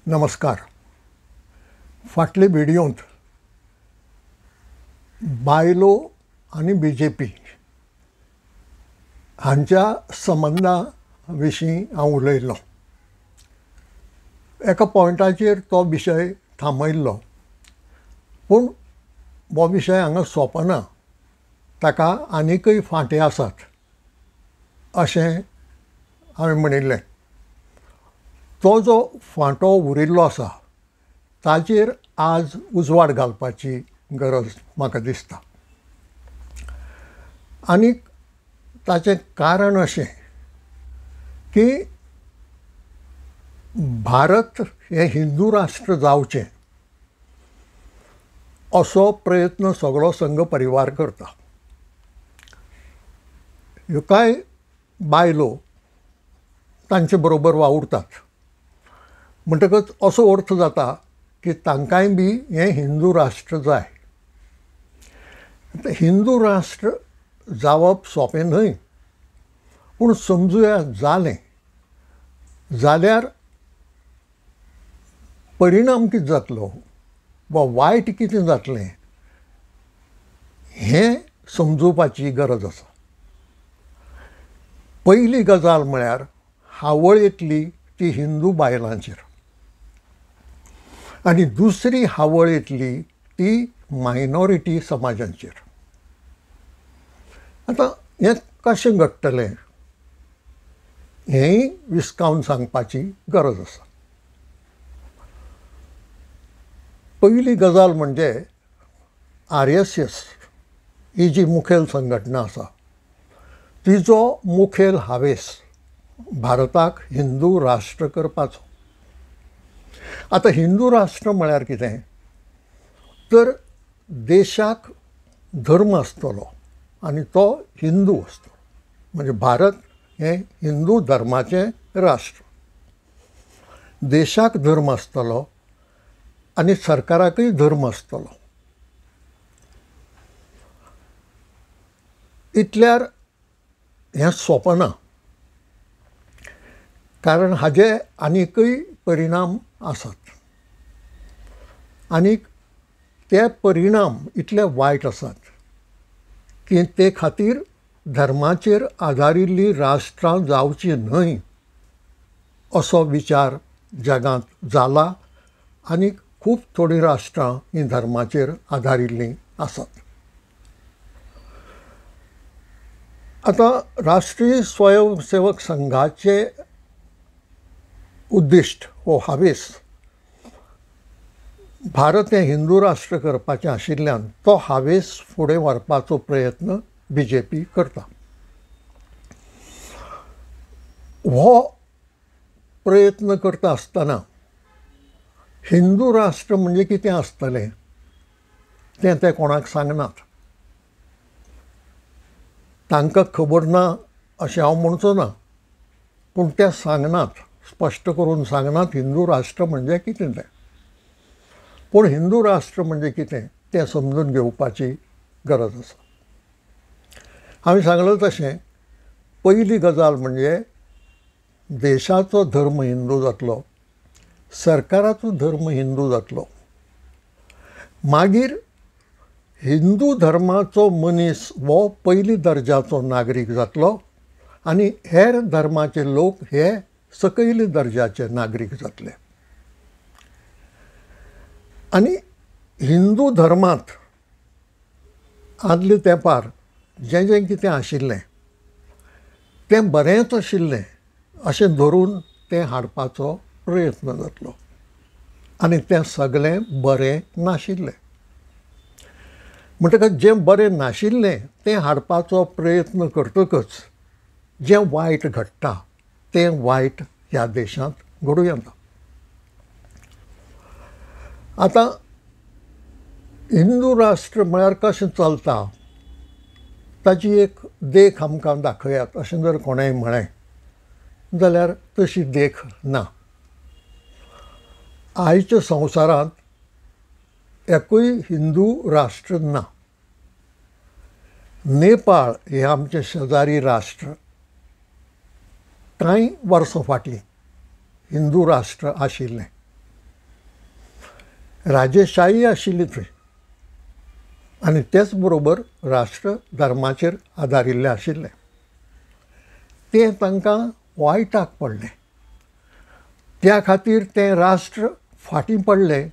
नमस्कार. फाटले व्हिडिओंत बायलो आनी BJP हांच्या संबंधा विशीं हांव उलयल्लों. एका पॉयंटाचेर तो विशय थांबयल्लो, पूण हो विशय हांगा सोंपना, ताका आनीकय फांटे आसात अशें हांवें म्हणिल्लें. तो जो फांटो उरिल्लो आसा ताचेर आज उजवाड घालपाची गरज म्हाका दिसता. आनीक ताचें कारण अशें की भारत हें हिंदू राष्ट्र जावचें असो प्रयत्न सगळो संघ परिवार करता. ह्यो कांय बायलो तांचे बरोबर वावुरतात. म्हणटकच असो अर्थ जाता की तांकांय बी हें हिंदू राष्ट्र जाय. हिंदू राष्ट्र जावप सोंपें न्हय, पूण समजुया जालें जाल्यार परिणाम कितें जातलो वा वायट कितें जातलें हें समजुपाची गरज आसा. पयली गजाल म्हळ्यार हावळ येतली ती हिंदू बायलांचेर, आनी दुसरी हावळ येतली ती मायनॉरिटी समाजांचेर. आतां हें कशें घडटलें हेंय विस्कावन सांगपाची गरज आसा. पयली गजाल म्हणजे RSS ही जी मुखेल संघटना आसा तिचो मुखेल हावेस भारताक हिंदू राष्ट्र करपाचो. आतां हिंदू राष्ट्र म्हळ्यार कितें तर देशाक धर्म आसतलो आनी तो हिंदू आसतलो. म्हणजे भारत हें हिंदू धर्माचें राष्ट्र. देशाक धर्म आसतलो आनी सरकाराकय धर्म आसतलो. इतल्यार हें सोंपना, कारण हाचे आनीकय परिणाम आसात. आनीक ते परिणाम इतले वायट आसात की ते खातीर धर्माचेर आदारिल्लीं राष्ट्रां जावचीं न्हय असो विचार जगांत जाला. आनीक खूब थोडीं राष्ट्रां हीं धर्माचेर आदारिल्लीं आसात. आतां राष्ट्रीय स्वयंसेवक संघाचे उद्दिश्ट हो हावेस भारत हें हिंदू राष्ट्र करपाचें आशिल्ल्यान तो हावेस फुडें व्हरपाचो प्रयत्न BJP करता. हो प्रयत्न करता आसतना हिंदू राष्ट्र म्हणजे कितें आसतलें तें ते कोणाक सांगनात. तांकां खबर ना अशें हांव म्हणचो ना, पूण ते सांगनात, स्पश्ट करून सांगनात हिंदू राष्ट्र म्हणजे कितें तें. पूण हिंदू राष्ट्र म्हणजे कितें तें समजून घेवपाची गरज आसा. हांवें सांगलें तशें पयली गजाल म्हणजे देशाचो धर्म हिंदू जातलो, सरकाराचो धर्म हिंदू जातलो. मागीर हिंदू धर्माचो मनीस हो पयली दर्जाचो नागरीक जातलो आनी हेर धर्माचे लोक हे सकयली दर्जाचे नागरीक जातले. आनी हिंदू धर्मांत आदले तेंपार जें जें कितें आशिल्लें तें बरेंच आशिल्लें अशें धरून तें हाडपाचो प्रयत्न जातलो. आनी तें सगळें बरें नाशिल्लें. म्हणटकच जें बरें नाशिल्लें तें हाडपाचो प्रयत्न करतकच जें वायट घडटा तें वायट ह्या देशांत घडूं येता. आतां हिंदू राष्ट्र म्हळ्यार कशें चलता ताची एक देख आमकां दाखयात अशें जर कोणेंय म्हळें जाल्यार तशी देख ना. आयच्या संवसारांत एकूय हिंदू राष्ट्र ना. नेपाळ हें आमचें शेजारी राष्ट्र कांय वर्सां फाटीं हिंदू राष्ट्र आशिल्लें. राजेशाही आशिल्ली थंय आनी तेच बरोबर राष्ट्र धर्माचेर आदारिल्लें आशिल्लें. तें तांकां वायटाक पडलें. त्या खातीर तें राष्ट्र फाटीं पडलें,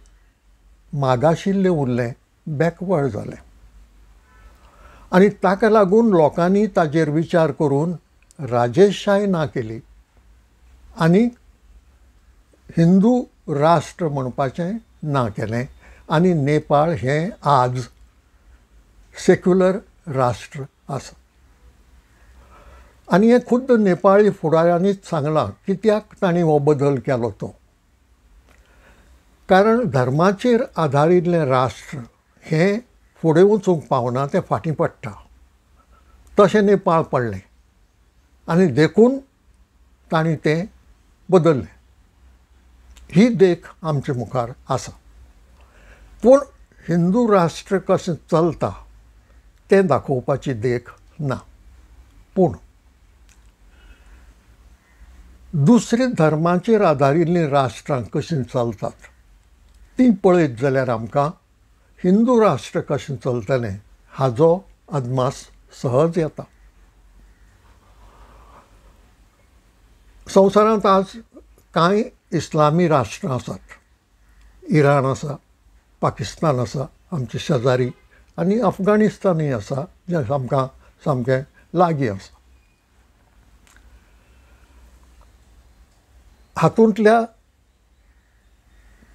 मागाशिल्लें उरलें, बॅकवर्ड जालें. आनी ताका लागून लोकांनी ताजेर विचार करून राजेशाही ना केली आनी हिंदू राष्ट्र म्हणपाचें ना केलें. आनी नेपाळ हें आज सेक्युलर राष्ट्र आसा. आनी हें खुद्द नेपाळी फुडाऱ्यांनीच सांगलां कित्याक तांणी हो बदल केलो तो. कारण धर्माचेर आदारिल्लें राष्ट्र हें फुडें वचूंक पावना, तें फाटीं पडटा. तशें नेपाळ पडलें आनी देखून तांणी तें बदललें. ही देख आमचे मुखार आसा. पूण हिंदू राष्ट्र कशें चलता तें दाखोवपाची देख ना. पूण दुसरे धर्माचेर आदारिल्लीं राष्ट्रां कशीं चलतात तीं पळयत जाल्यार आमकां हिंदू राष्ट्र कशें चलतलें हाचो अदमास सहज येता. संवसारांत आज कांय इस्लामी राष्ट्रां आसात. इराण आसा, पाकिस्तान आसा आमचे शेजारी, आनी अफगानिस्तानूय आसा जें आमकां सामकें लागीं आसा. हातूंतल्या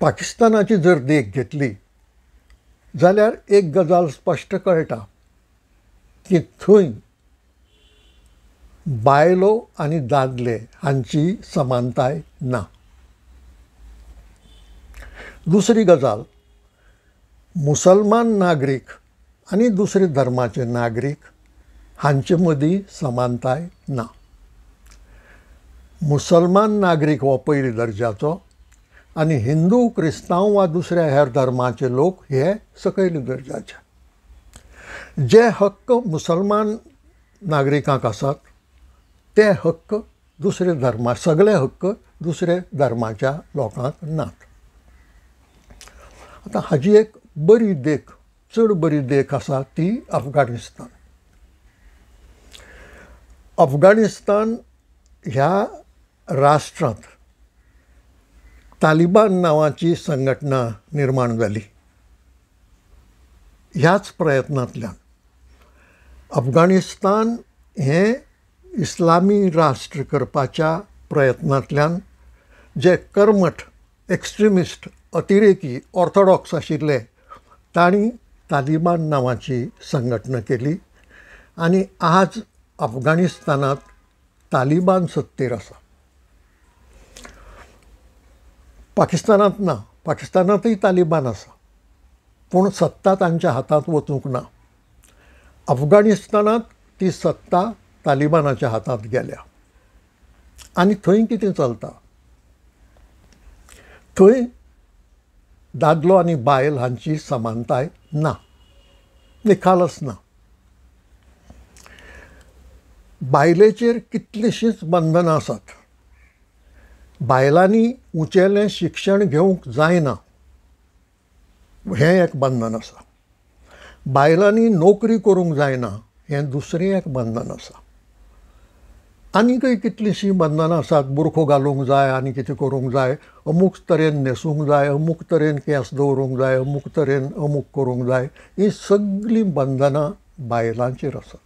पाकिस्तानाची जर देख घेतली जाल्यार एक गजाल स्पश्ट कळटा की थंय बायलो आनी दादले हांची समानताय ना. दुसरी गजाल, मुसलमान नागरीक आनी दुसरे धर्माचे नागरीक हांचे मदीं समानताय ना. मुसलमान नागरीक हो पयली दर्ज्याचो आनी हिंदू, क्रिस्तांव वा दुसऱ्या हेर धर्माचे लोक हे सकयल्या दर्ज्याचे. जे हक्क मुसलमान नागरिकांक आसात ते हक्क दुसरे सगळे हक्क दुसरे धर्माच्या लोकांक नात. आतां हाजी एक बरी देख, चड बरी देख आसा ती अफगाणिस्तान. अफगाणिस्तान ह्या राष्ट्रांत तालिबान नांवाची संघटना निर्माण जाली. ह्याच प्रयत्नांतल्यान अफगाणिस्तान हें इस्लामी राष्ट्र करपाच्या प्रयत्नांतल्यान जे कर्मठ, एक्स्ट्रिमिस्ट, अतिरेकी, ऑर्थोडॉक्स आशिल्ले तांणी तालिबान नांवाची संघटना केली आनी आज अफगाणिस्तानांत तालिबान सत्तेर आसा. पाकिस्तानांत ना, पाकिस्तानांतूय तालिबान आसा पूण सत्ता तांच्या हातांत वचूंक ना. अफगाणिस्तानांत ती सत्ता तालिबानाच्या हातांत गेल्या आनी थंय कितें चलता, थंय दादलो आनी बायल हांची समानताय ना, निखालस ना. बायलेचेर कितलींशींच बंधनां आसात. बायलांनी उंचेलें शिक्षण घेवंक जायना हें एक बंधन आसा. बायलांनी नोकरी करूंक जायना हें दुसरें एक बंधन आसा. आनीकय कितलींशीं बंधनां आसात. बुरखो घालूंक जाय, आनी कितें करूंक जाय, अमूक तरेन न्हेसूंक जाय, अमूक तरेन केंस दवरूंक जाय, अमूक तरेन अमूक करूंक जाय. हीं सगळीं बंधनां बायलांचेर आसात.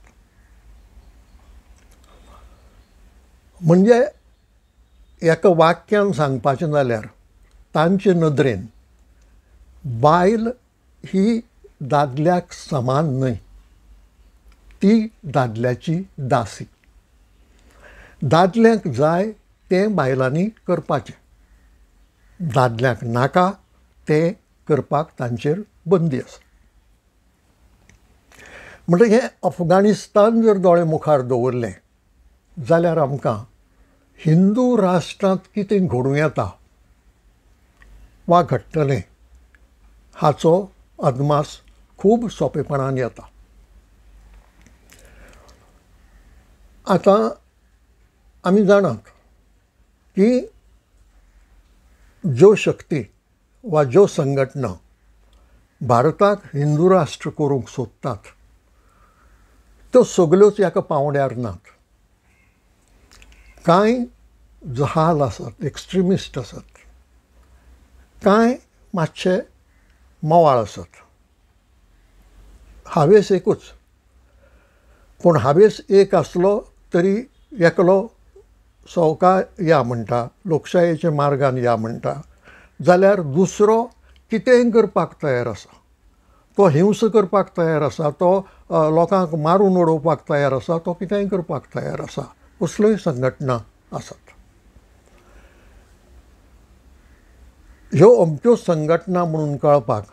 म्हणजे एका वाक्यान सांगपाचें जाल्यार तांचे नदरेन बायल ही दादल्याक समान न्हय, ती दादल्याची दासी. दादल्यांक जाय तें बायलांनी करपाचें, दादल्यांक नाका तें करपाक तांचेर बंदी आसा. म्हणटकीर हें अफगाणिस्तान जर दोळे मुखार दवरलें जाल्यार आमकां हिंदू राष्ट्रांत कितें घडूं येता वा घडटलें हाचो अदमास खूब सोंपेपणान येता. आतां आमी जाणात की ज्यो शक्ती वा ज्यो संघटना भारताक हिंदू राष्ट्र करूंक सोदतात त्यो सगल्योच ह्याका पावंड्यार नात. कांय जहाल आसात, एक्स्ट्रिमिस्ट आसात, कांय मातशे मोवाळ आसात. हावेस एकूच, पूण हावेस एक आसलो तरी एकलो सवका या म्हणटा, लोकशायेच्या मार्गान या म्हणटा, जाल्यार दुसरो कितेंय करपाक तयार आसा. तो हिंस करपाक तयार आसा, तो लोकांक मारून उडोवपाक तयार आसा, तो कितेंय करपाक तयार आसा. असल्योय संघटना आसात. ह्यो अमक्यो संघटना म्हणून कळपाक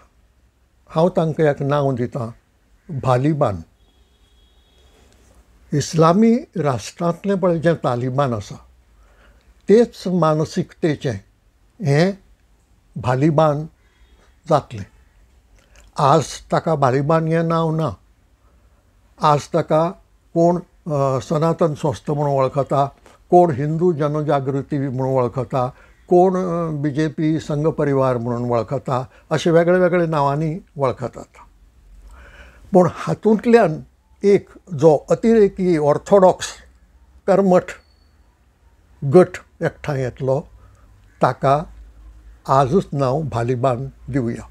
हांव तांकां एक नांव दितां, भालिबान. इस्लामी राष्ट्रांतलें पळय जें तालिबान आसा तेच मानसिकतेचें हें भालिबान जातलें. आज ताका भालिबान हें नांव ना. आज ताका कोण सनातन संस्था म्हणून वळखता, कोण हिंदू जनजागृती म्हणून वळखता, कोण BJP संघ परिवार म्हणून वळखता, अशे वेगळे वेगळे नांवांनी वळखतात. पूण हातूंतल्यान एक जो अतिरेकी ऑर्थोडॉक्स कर्मठ गट एकठांय येतलो ताका आजूच नांव भालिबान दिवया.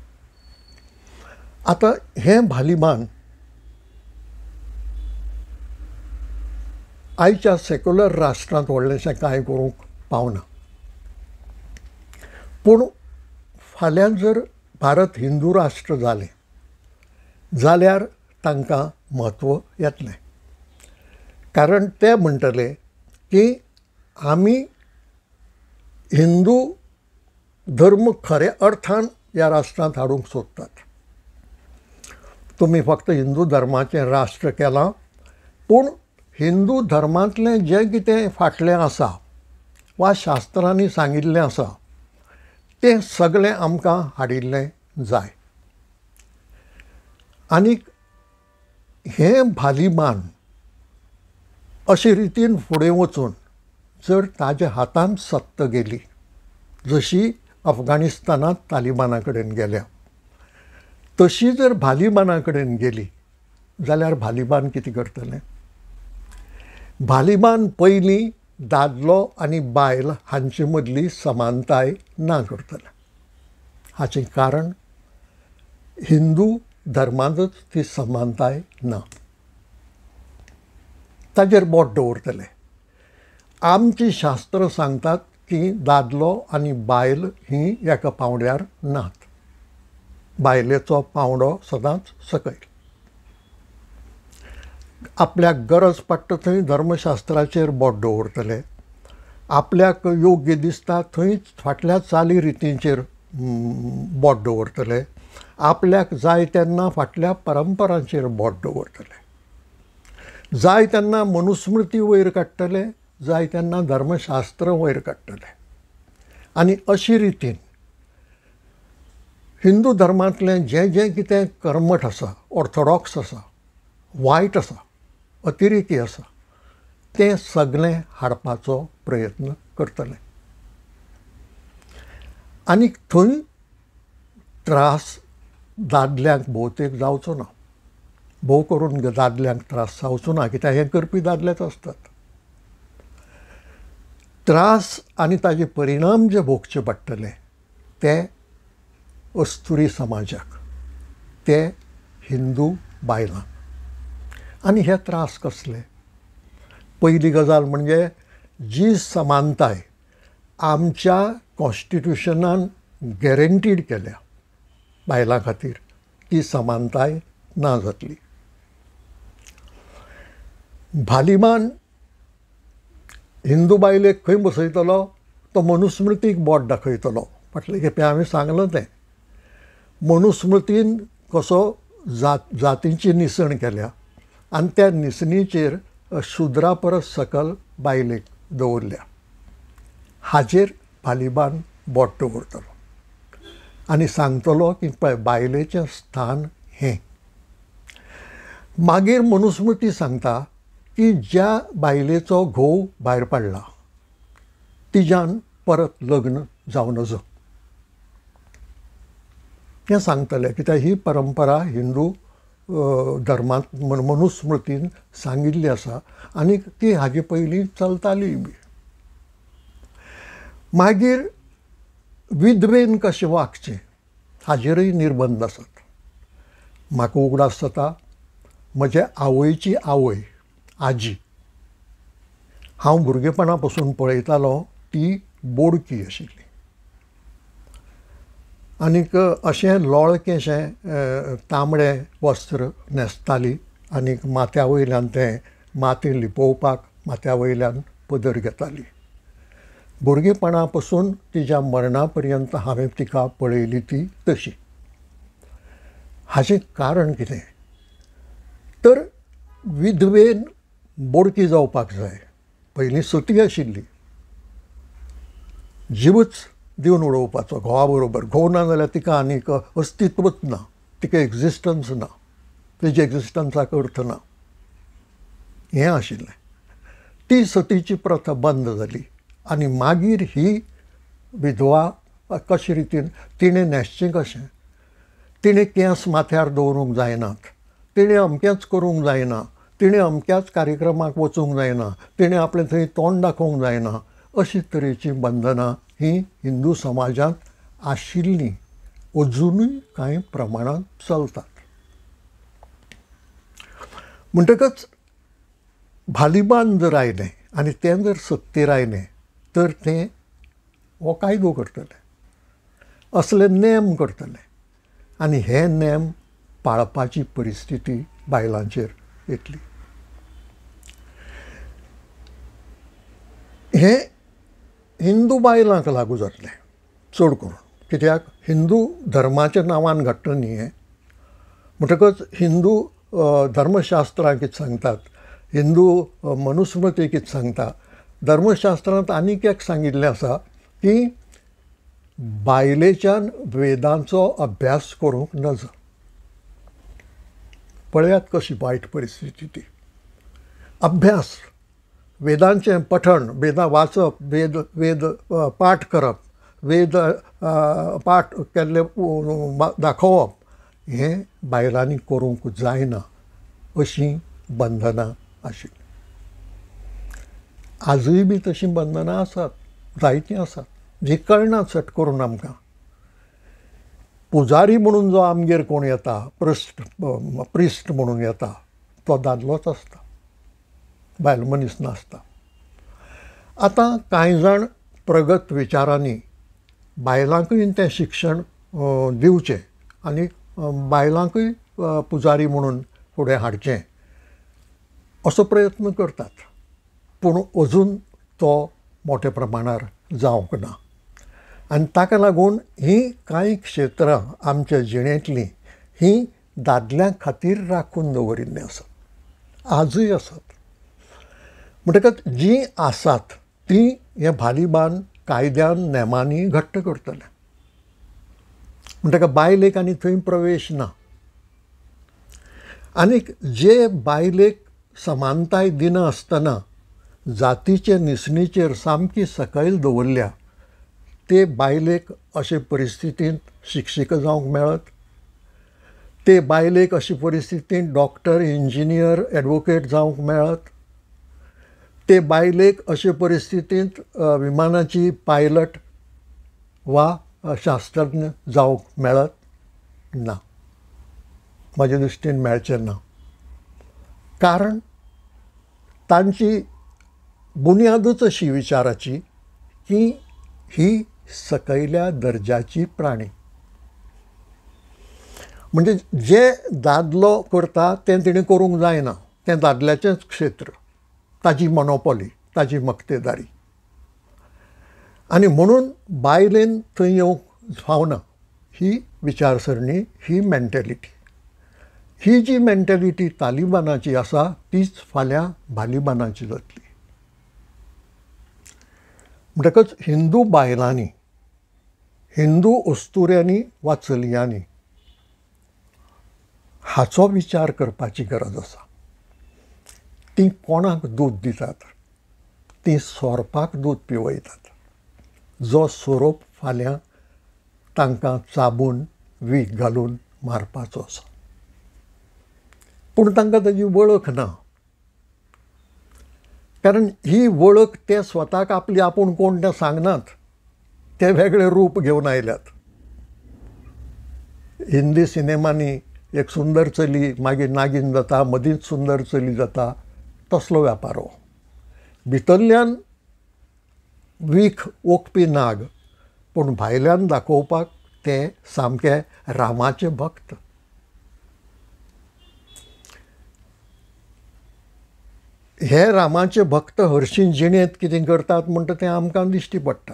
आतां हें भालिबान आयच्या सेक्युलर राष्ट्रांत व्हडलेंशें कांय करूंक पावना. पूण फाल्यां जर भारत हिंदू राष्ट्र जालें जाल्यार तांकां म्हत्व येतलें. कारण ते म्हणटले की आमी हिंदू धर्म खऱ्या अर्थान ह्या राष्ट्रांत हाडूंक सोदतात. तुमी फक्त हिंदू धर्माचें राष्ट्र केलां, पूण हिंदू धर्मांतलें जें कितें फाटलें आसा वा शास्त्रांनी सांगिल्लें आसा तें सगळें आमकां हाडिल्लें जाय. आनीक हें भालिबान अशे रितीन फुडें वचून जर ताज्या हातांत सत्त गेली, जशी अफगाणिस्तानांत तालिबाना कडेन गेल्या, तशी जर भालिबाना कडेन गेली जाल्यार भालिबान कितें करतलें? भालिबान पयलीं दादलो आनी बायल हांचे मदली समानताय ना करतलें. हाचें कारण हिंदू धर्मांतच ती समानताय ना. ताजेर बोट दवरतले. आमची शास्त्र सांगतात की दादलो आनी बायल ही एका पावंड्यार नात. बायलेचो पावंडो सदांच सकयल. आपल्याक गरज पडटा थंय धर्मशास्त्राचेर बोट दवरतले. आपल्याक योग्य दिसता थंय फाटल्या चाली रितींचेर बोट दवरतले. आपल्याक जाय तेन्ना फाटल्या परंपरांचेर बोट दवरतले. जाय तेन्ना मनुस्मृती वयर काडटले, जाय तेन्ना धर्मशास्त्र वयर काडटले. आनी अशी रितीन हिंदू धर्मांतलें जें जें कितें कर्मठ आसा, ऑर्थोडॉक्स आसा, वायट आसा, अतिरेकी आसा, तें सगळें हाडपाचो प्रयत्न करतले. आनीक थंय त्रास दादल्यांक भोवतेक जावचो ना. भोव करून दादल्यांक त्रास जावचो ना, कित्याक हें करपी दादलेच आसतात. त्रास आनी ताजे परिणाम जे भोगचे पडटले ते अस्तुरी समाजाक, ते हिंदू बायलांक. आनी हे त्रास कसले? पयली गजाल म्हणजे जी समानताय आमच्या कॉन्स्टिट्युशनान गॅरंटीड केल्या बायलां खातीर, ती समानताय ना जातली. भालिबान हिंदू बायलेक खंय बसयतलो? तो मनुस्मृतीक बोट दाखयतलो. फाटले खेपे हांवें सांगलां तें. मनुस्मृतीन कसो जातींची निसण केल्या आनी त्या निसणीचेर शुद्रा परस सकल बायलेक दवरल्या. हाचेर भालिबान बोट दवरतलो आनी सांगतलो की पळय बायलेचें स्थान हें. मागीर मनुस्मृती सांगता की ज्या बायलेचो घोव भायर पडला तिज्यान परत लग्न जावं नजो. हें सांगतले, कित्याक ही परंपरा हिंदू धर्मांत मनुस्मृतीन सांगिल्ली आसा आनी ती हाजे पयलीं चलताली बी. मागीर विधवेन कशें वागचें हाजेरय निर्बंध आसात. म्हाका उगडास जाता म्हज्या आवयची आवय आजी, हांव भुरगेपणा पासून पळयतालो ती बोडकी आशिल्ली आनीक अशें लोळकेशें तांबडें वस्त्र न्हेसताली आनीक माथ्या वयल्यान तें माती लिपोवपाक माथ्या वयल्यान पदर घेताली. भुरगेपणा पासून तिच्या मरणा पर्यंत हांवें तिका पळयली ती तशी. हाचें कारण कितें तर विधवेन बोडकी जावपाक जाय. पयलीं सती आशिल्ली, जीवच दिवन उडोवपाचो घोवा बरोबर. घोव ना जाल्यार तिका आनीक अस्तित्वच ना, तिका एक्झिस्टन्स ना, तेजी एक्झिस्टन्साक अर्थ ना, हें आशिल्लें. ती सतीची प्रथा बंद जाली आनी मागीर ही विधवा कशे रितीन तिणें न्हेसचें कशें, तिणें केंस माथ्यार दवरूंक जायनात, तिणें अमकेंच करूंक जायना, तिणें अमक्याच कार्यक्रमाक वचूंक जायना, तिणें आपलें थंय तोंड दाखोवंक जायना, अशे तरेची बंधनां ही हिंदू समाजांत आशिल्लीं, अजुनूय कांय प्रमाणांत चलतात. म्हणटकच भालीबान जर आयलें आनी तें जर सत्तेर आयलें तर तें हो कायदो करतले, असले नेम करतले आनी हे नेम पाळपाची परिस्थिती बायलांचेर येतली. हें हिंदू बायलांक लागू जातलें चड करून, कित्याक हिंदू धर्माच्या नांवान घडटा न्ही हें. म्हणटकच हिंदू धर्मशास्त्रां कितें सांगतात, हिंदू मनुस्मृती कितें सांगता, धर्मशास्त्रांत आनीक एक सांगिल्लें आसा की बायलेच्यान वेदांचो अभ्यास करूंक नज. पळयात कशी वायट परिस्थिती ती. अभ्यास, वेदांचें पठण, वेदां वाचप, वेद पाठ करप, वेद पाठ केल्ले दाखोवप, हें बायलांनी करूंक जायना अशीं बंधनां आशिल्लीं. आजूय बी तशीं बंधनां आसात, जायतीं आसात, जीं कळनात सट करून आमकां. पुजारी म्हणून जो आमगेर कोण येता, प्रिस्ट म्हणून येता, तो दादलोच आसता, बायल मनीस नासता. आतां कांय जाण प्रगत विचारांनी बायलांकूय तें शिक्षण दिवचें आनी बायलांकूय पुजारी म्हणून फुडें हाडचें असो प्रयत्न करतात, पूण अजून तो मोठ्या प्रमाणार जावंक ना. आनी ताका लागून हीं कांय क्षेत्रां आमच्या जिणेंतलीं हीं दादल्यां खातीर राखून दवरिल्लीं आसात, आजूय आसात. म्हणटकच जीं आसात तीं हें भालीबान कायद्यान नेमांनी घट्ट करतले. म्हणटका बायलेक आनी थंय प्रवेश ना. आनीक जे बायलेक समानताय दिनासतना जातीचे निसणीचेर सामकी सकयल दवरल्या, ते बायलेक अशे परिस्थितींत शिक्षिका जावंक मेळत, ते बायलेक अशे परिस्थितींत डॉक्टर, इंजिनियर, एडवोकेट जावंक मेळत, ते बायलेक अशे परिस्थितींत विमानाची पायलट वा शास्त्रज्ञ जावंक मेळत ना. म्हाजे दृश्टीन मेळचें ना. कारण तांची बुन्यादूच अशी विचाराची की ही सकयल्या दर्जाची प्राणी. म्हणजे जे दादलो करता तें तिणें करूंक जायना, तें दादल्याचेंच क्षेत्र, ताजी मोनोपॉली, ताजी मक्तेदारी. आनी म्हणून बायलेन थंय येवंक फावना. ही विचारसरणी, ही मेंटेलिटी, ही जी मेंटेलिटी तालिबानाची आसा तीच फाल्यां भालीबानाची जातली. म्हणटकच हिंदू बायलांनी, हिंदू उस्तुऱ्यांनी वा चलयांनी हाचो विचार करपाची गरज आसा. तीं कोणाक दूद दितात, तीं सोरपाक दूद पिवयतात, जो सोरोप फाल्यां तांकां चाबून वीख घालून मारपाचोच. पूण तांकां ताजी वळख ना, कारण ही वळख ते स्वताक आपली आपूण कोण तें सांगनात, ते वेगळे रूप घेवन आयल्यात. हिंदी सिनेमांनी एक सुंदर चली मागीर नागीन जाता, मदींच सुंदर चली जाता, तसलो व्यापार हो. भितरल्यान वीख ओंकपी नाग, पूण भायल्यान दाखोवपाक ते सामके रामाचे भक्त. हे रामाचे भक्त हरशीं जिणेंत कितें करतात म्हणटा तें आमकां दिश्टी पडटा.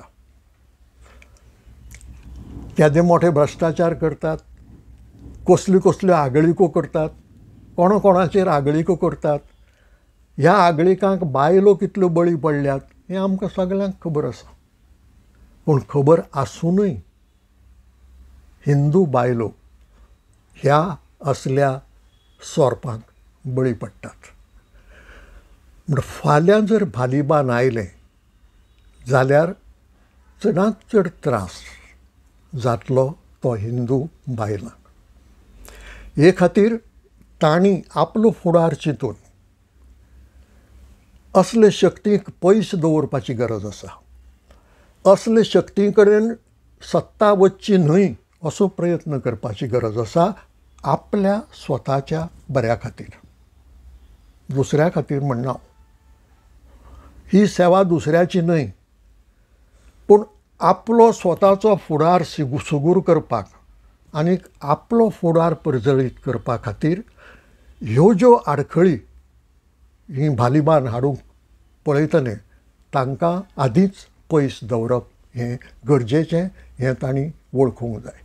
केदे मोठे भ्रश्टाचार करतात, कसल्यो कसल्यो आगळिको करतात, कोणाचेर आगळिको करतात. ह्या आगळिकांक बायलो कितल्यो बळी पडल्यात हें आमकां सगळ्यांक खबर आसा. पूण खबर आसूनय हिंदू बायलो ह्या असल्या सोरपांक बळी पडटात. म्हणजे फाल्यां जर भालीबान आयलें जाल्यार चडांत चड त्रास जातलो तो हिंदू बायलांक. हे खातीर तांणी आपलो फुडार चिंतून असले शक्तीक पयस दवरपाची गरज आसा. असले शक्ती कडेन सत्ता वचची न्हय असो प्रयत्न करपाची गरज आसा, आपल्या स्वताच्या बऱ्या खातीर. दुसऱ्या खातीर म्हणना. ही सेवा दुसऱ्याची न्हय, पूण आपलो स्वताचो फुडार सुगूर करपाक आनी आपलो फुडार परजळीत करपा खातीर ह्यो ज्यो आडखळी ही भालीबान हाडूंक पळयतले तांकां आदींच पयस दवरप हें गरजेचें, हें तांणी वळखूंक जाय.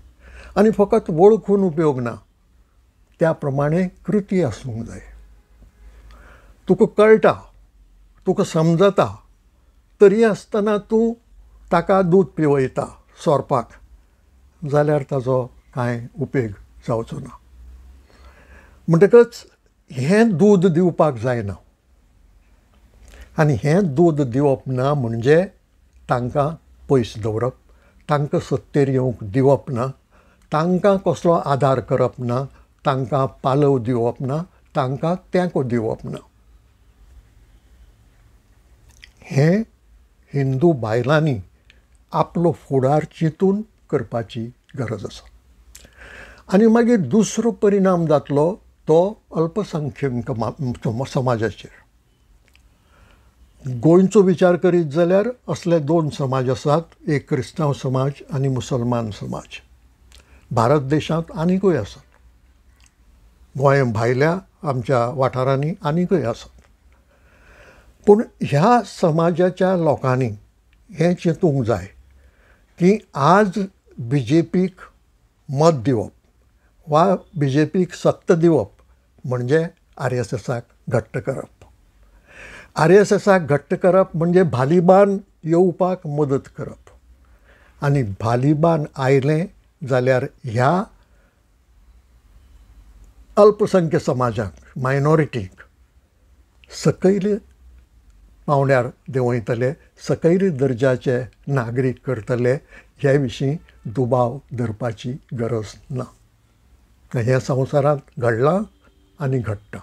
आनी फकत वळखून उपयोग ना, त्या प्रमाणे कृती आसूंक जाय. तुका कळटा, तुका समजता, तरी आसतना तूं ताका दूद पिवयता सोरपाक, जाल्यार ताजो कांय उपेग जावचो ना. म्हणटकच हें दूद दिवपाक जायना. आनी हें दूद दिवप ना म्हणजे तांकां पयस दवरप, तांकां सत्तेर येवंक दिवप ना, तांकां कसलो आदार करप ना, तांकां पालव दिवप ना, तांकां तेंको दिवप ना. हें हिंदू बायलांनी आपलो फुडार चिंतून करपाची गरज आसा. आनी मागीर दुसरो परिणाम जातलो तो अल्पसंख्यक समाजाचेर. गोंयचो विचार करीत जाल्यार असले दोन समाज आसात, एक क्रिस्तांव समाज आनी मुसलमान समाज. भारत देशांत आनीकूय आसात, गोंय भायल्या आमच्या वाठारांनी आनीकूय आसात. पूण ह्या समाजाच्या लोकांनी हें चिंतूंक जाय की आज BJPक मत दिवप वा BJPक सत्त दिवप म्हणजे RSSक घट्ट करप. RSSक घट्ट करप म्हणजे भालीबान येवपाक मदत करप. आनी भालीबान आयलें जाल्यार ह्या अल्पसंख्य समाजाक, मायनॉरिटीक सकयल पावण्यार देंवयतले, सकयल दर्जाचे नागरीक करतले, हे विशीं दुबाव धरपाची गरज ना. हें संवसारांत घडलां आनी घडटा.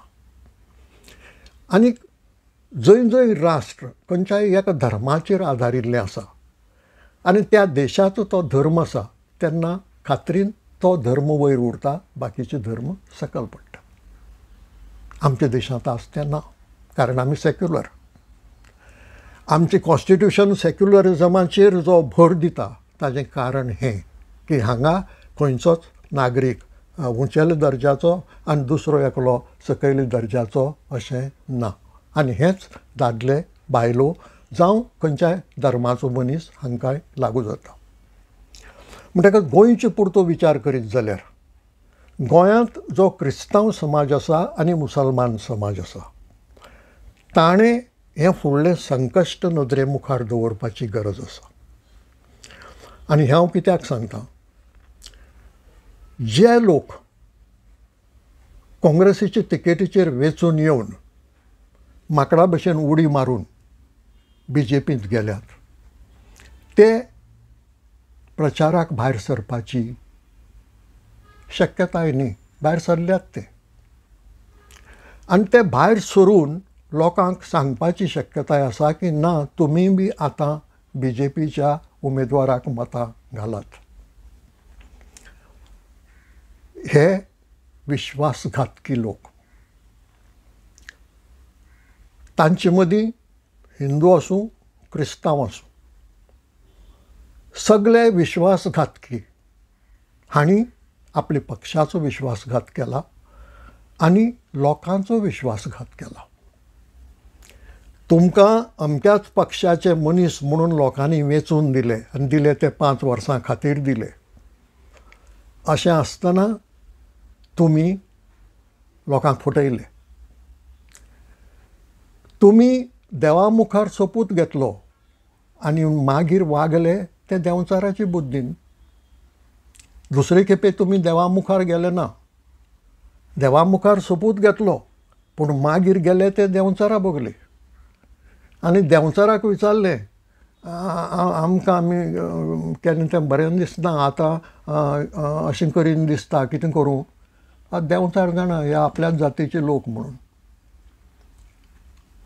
आनी जंय जंय राष्ट्र खंयच्याय एका धर्माचेर आदारिल्लें आसा आनी त्या देशाचो तो धर्म आसा, तेन्ना खात्रीन तो धर्म वयर उरता, बाकीचे धर्म सकयल पडटा. आमच्या देशांत आसा तें ना, कारण आमी सेक्युलर. आमचें कॉन्स्टिट्यूशन सेक्युलरिजमाचेर जो भर दिता ताचें कारण हें की हांगा खंयचोच नागरीक उंचेल्या दर्जाचो आनी दुसरो एकलो सकयल्या दर्जाचो अशें ना. आनी हेंच दादले बायलो जावं खंयच्याय धर्माचो मनीस हांकांय लागू जाता. म्हणटकच गोंयचे पुरतो विचार करीत जाल्यार गोंयांत जो क्रिस्तांव समाज आसा आनी मुसलमान समाज आसा, ताणें हें फुडलें संकश्ट नदरे मुखार दवरपाची गरज आसा. आनी हांव कित्याक सांगतां, जे लोक काँग्रेसीचे तिकेटीचेर वेंचून येवन माकडा भशेन उडी मारून BJPंत गेल्यात, ते प्रचाराक भायर सरपाची शक्यताय न्ही, भायर सरल्यात ते. आनी ते भायर सरून लोकांक सांगपाची शक्यताय आसा की ना, तुमी बी आतां BJPच्या उमेदवाराक मतां घालात. हे विश्वासघातकी लोक. तांचे मदीं हिंदू आसूं क्रिस्तांव आसूं, सगळे विश्वासघातकी. हांणी आपल्या पक्षाचो विश्वासघात केला आनी लोकांचो विश्वासघात केला. तुमकां अमक्याच पक्षाचे मनीस म्हणून लोकांनी वेंचून दिले आनी दिले ते 5 वर्सां खातीर दिले. अशें आसतना तुमी लोकांक फटयले. तुमी देवा मुखार सोपूत घेतलो आनी मागीर वागले ते देंवचाराची बुद्दीन. दुसरे खेपे तुमी देवा मुखार गेले ना. देवा मुखार सोपूत घेतलो पूण मागीर गेले ते देंवचारा बगले आनी देंवचाराक विचारलें, आमकां आमी केन्ना तें बरें दिसना, आतां अशें करीन दिसता, कितें करूं? देंवचार जाणा हे आपल्याच जातीचे लोक म्हणून,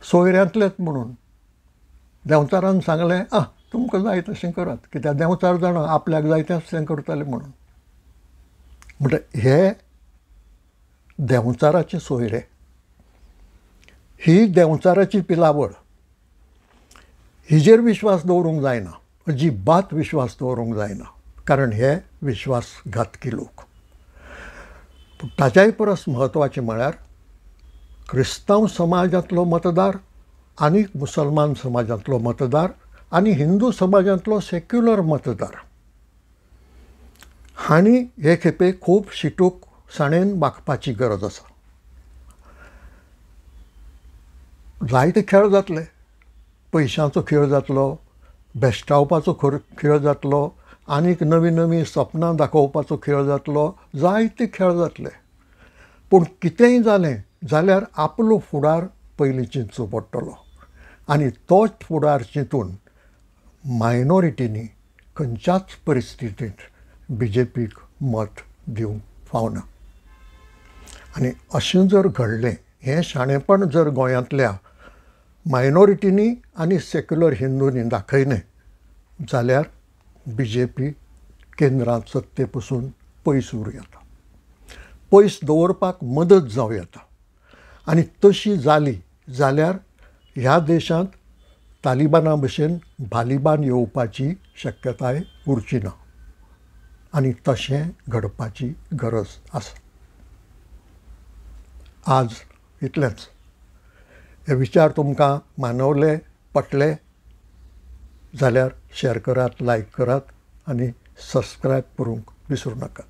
सोयऱ्यांतलेच म्हणून. देंवचारान सांगलें, तुमकां जाय तशें करात, कित्याक देंवचार जाणा आपल्याक जाय तें करतले म्हणून. म्हणटा हे देंवचाराचे सोयरे. ही देंवचाराची पिलावळ. हिजेर विश्वास दवरूंक जायना, अजिबात विश्वास दवरूंक जायना, कारण हे विश्वासघातकी लोक. पूण ताच्याय परस म्हत्वाचें म्हळ्यार क्रिस्तांव समाजांतलो मतदार आनी मुसलमान समाजांतलो मतदार आनी हिंदू समाजांतलो सेक्युलर मतदार हांणी हे खेपे खूब शिटूक साणेन वागपाची गरज आसा. जायते खेळ जातले. पयशांचो खेळ जातलो, भेश्टावपाचो खेळ जातलो, आनीक नवी नवी सपनां दाखोवपाचो खेळ जातलो, जायते खेळ जातले. पूण कितेंय जालें जाल्यार आपलो फुडार पयलीं चिंतचो पडटलो आनी तोच फुडार चिंतून मायनॉरिटींनी खंयच्याच परिस्थितींत BJPक मत दिवंक फावना. आनी अशें जर घडलें, हें शाणेपण जर गोंयांतल्या मायनॉरिटींनी आनी सेक्युलर हिंदूंनी दाखयलें जाल्यार BJP केंद्रांत सत्ते पसून पयस उरूं येता, पयस दवरपाक मदत जावं येता. आनी तशी जाली जाल्यार ह्या देशांत तालिबाना भशेन भालिबान येवपाची शक्यताय उरची ना आनी तशें घडपाची गरज आसा. आज इतलेंच. हे विचार तुमकां मानवले, पटले जाल्यार शेअर करात, लायक करात आनी सबस्क्रायब करूंक विसरूं नाकात.